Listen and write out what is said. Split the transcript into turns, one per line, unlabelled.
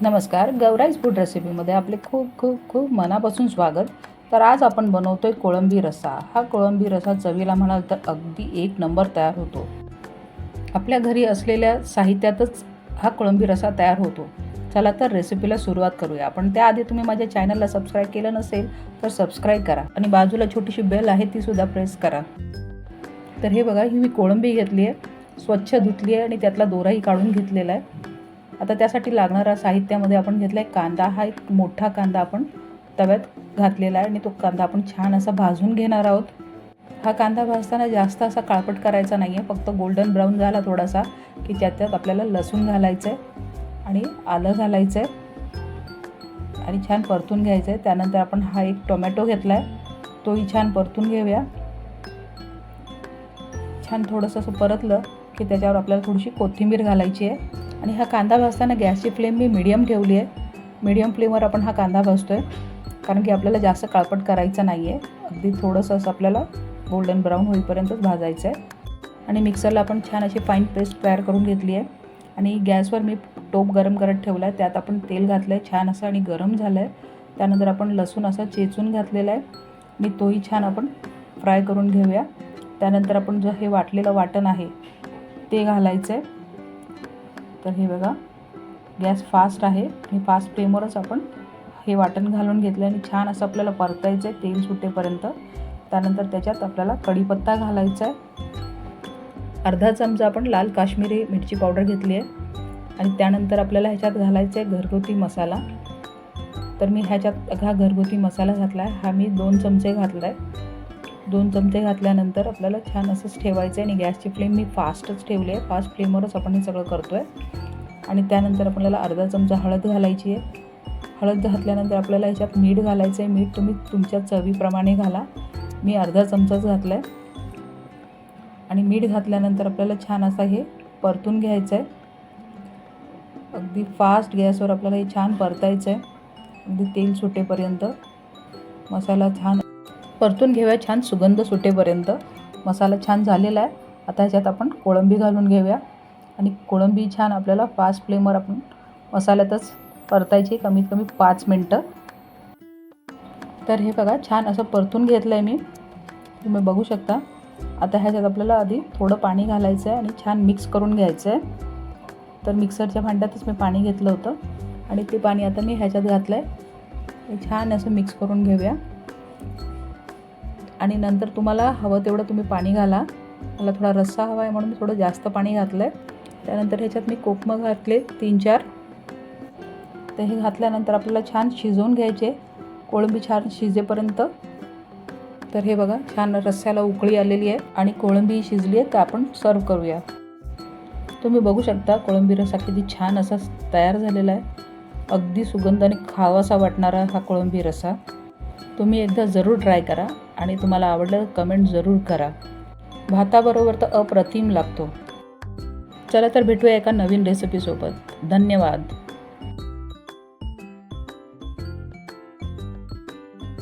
नमस्कार, गौराईज फूड रेसिपीमध्ये आपले खूप खूप खूप मनापासून स्वागत. तर आज आपण बनवतोय कोळंबी रस्सा. हा कोळंबी रस्सा चवीला म्हणाल तर अगदी एक नंबर तयार होतो. आपल्या घरी असलेल्या साहित्यातच हा कोळंबी रस्सा तयार होतो. चला तर रेसिपीला सुरुवात करूया. पण त्याआधी तुम्ही माझ्या चॅनलला सबस्क्राईब केलं नसेल तर सबस्क्राईब करा आणि बाजूला छोटीशी बेल आहे ती सुद्धा प्रेस करा. तर हे बघा, ही मी कोळंबी घेतली आहे, स्वच्छ धुतली आहे आणि त्यातला दोराही काढून घेतलेला आहे. आता त्यासाठी लागणारा साहित्यामध्ये आपण घेतला आहे कांदा. हा एक मोठा कांदा आपण तव्यात घातलेला आहे आणि तो कांदा आपण छान असा भाजून घेणार आहोत. हा कांदा भाजताना जास्त असा काळपट करायचा नाही आहे, फक्त गोल्डन ब्राऊन झाला थोडासा की त्यात आपल्याला लसूण घालायचं आहे आणि आलं घालायचं आहे आणि छान परतून घ्यायचं आहे. त्यानंतर आपण हा एक टोमॅटो घेतला आहे, तोही छान परतून घेऊया. छान थोडंसं असं परतलं की त्याच्यावर आपल्याला थोडीशी कोथिंबीर घालायची आहे आणि हा कांदा भाजताना गॅसची फ्लेम मी मीडियम ठेवली आहे. मीडियम फ्लेमवर आपण हा कांदा भाजतो आहे, कारण की आपल्याला जास्त काळपट करायचं नाही आहे. अगदी थोडंसं असं आपल्याला गोल्डन ब्राऊन होईपर्यंतच भाजायचं आहे. आणि मिक्सरला आपण छान अशी फाईन पेस्ट तयार करून घेतली आहे आणि गॅसवर मी टोप गरम करत ठेवला आहे. त्यात आपण तेल घातलं आहे छान असं आणि गरम झालं आहे. त्यानंतर आपण लसूण असं चेचून घातलेला आहे आणि तोही छान आपण फ्राय करून घेऊया. त्यानंतर आपण जे हे वाटलेलं वाटण आहे ते घालायचं आहे. तर हे बघा, गॅस फास्ट आहे आणि फास्ट फ्लेमवरच आपण हे वाटण घालून घेतलं आणि छान असं आपल्याला परतायचं आहे तेल सुटेपर्यंत. त्यानंतर त्याच्यात आपल्याला कढीपत्ता घालायचा आहे. अर्धा चमचा आपण लाल काश्मीरी मिरची पावडर घेतली आहे आणि त्यानंतर आपल्याला ह्याच्यात घालायचं आहे घरगुती मसाला. तर मी ह्याच्यात हा घरगुती मसाला घातला आहे. हा मी 2 चमचे घातला आहे. 2 चमचे घातल्यानंतर आपल्याला छान असंच ठेवायचं आहे आणि गॅसची फ्लेम मी फास्टच ठेवली आहे. फास्ट फ्लेमवरच आपण हे सगळं करतो आहे. आणि त्यानंतर आपल्याला अर्धा चमचा हळद घालायची आहे. हळद घातल्यानंतर आपल्याला ह्याच्यात मीठ घालायचं आहे. मीठ तुम्ही तुमच्या चवीप्रमाणे घाला. मी अर्धा चमचाच घातला आहे. आणि मीठ घातल्यानंतर आपल्याला छान असं हे परतून घ्यायचं आहे. अगदी फास्ट गॅसवर आपल्याला हे छान परतायचं आहे, अगदी तेल सुटेपर्यंत. मसाला छान परतून घेऊया, छान सुगंध सुटेपर्यंत. मसाला छान झालेला आहे. आता ह्याच्यात आपण कोळंबी घालून घेऊया आणि कोळंबी छान आपल्याला फास्ट फ्लेमवर आपण मसाल्यातच परतायची कमीत कमी 5 मिनटं. तर हे बघा, छान असं परतून घेतलं आहे मी, तुम्ही बघू शकता. आता ह्याच्यात आपल्याला आधी थोडं पाणी घालायचं आहे आणि छान मिक्स करून घ्यायचं आहे. तर मिक्सरच्या भांड्यातच मी पाणी घेतलं होतं आणि ते पाणी आता मी ह्याच्यात घातलं आहे. छान असं मिक्स करून घेऊया आणि नंतर तुम्हाला हवं तेवढं तुम्ही पाणी घाला. मला थोडा रस्सा हवा आहे म्हणून मी थोडं जास्त पाणी घातलं आहे. त्यानंतर ह्याच्यात मी कोकमं घातले 3-4. तर हे घातल्यानंतर आपल्याला छान शिजवून घ्यायचे, कोळंबी छान शिजेपर्यंत. तर हे बघा, छान रस्स्याला उकळी आलेली आहे आणि कोळंबी शिजली आहे. तर आपण सर्व करूया. तुम्ही बघू शकता कोळंबी रस्सा किती छान असा तयार झालेला आहे. अगदी सुगंधाने खावासा वाटणारा हा कोळंबी रस्सा. तुम्ही एकदा जरूर ट्राय करा आणि तुम्हाला आवडलं कमेंट जरूर करा. भाताबरोबर तर अप्रतिम लागतो. चला तर भेटूया एका नवीन रेसिपीसोबत. धन्यवाद.